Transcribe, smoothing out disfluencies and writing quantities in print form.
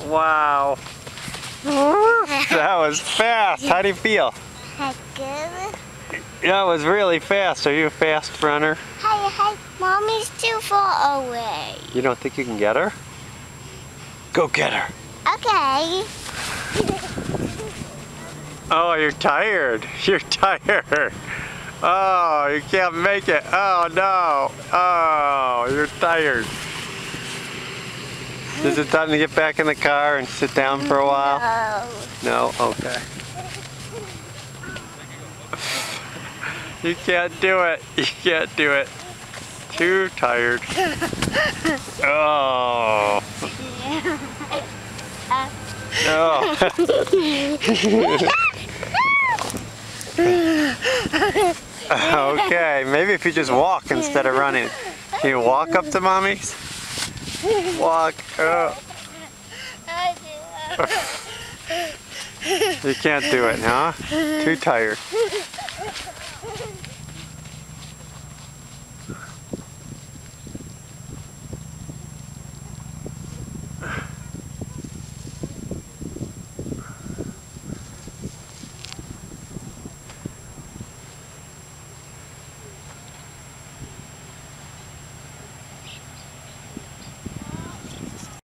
Wow. That was fast. How do you feel? Good. Yeah, it was really fast. Are you a fast runner? Hey, Mommy's too far away. You don't think you can get her? Go get her. Okay. Oh, you're tired. You're tired. Oh, you can't make it. Oh, no. Oh, you're tired. Is it time to get back in the car and sit down for a while? No. No? Okay. You can't do it. You can't do it. Too tired. Oh. Oh. Okay, maybe if you just walk instead of running. Can you walk up to Mommy's? Walk. Oh. You can't do it, huh? Too tired.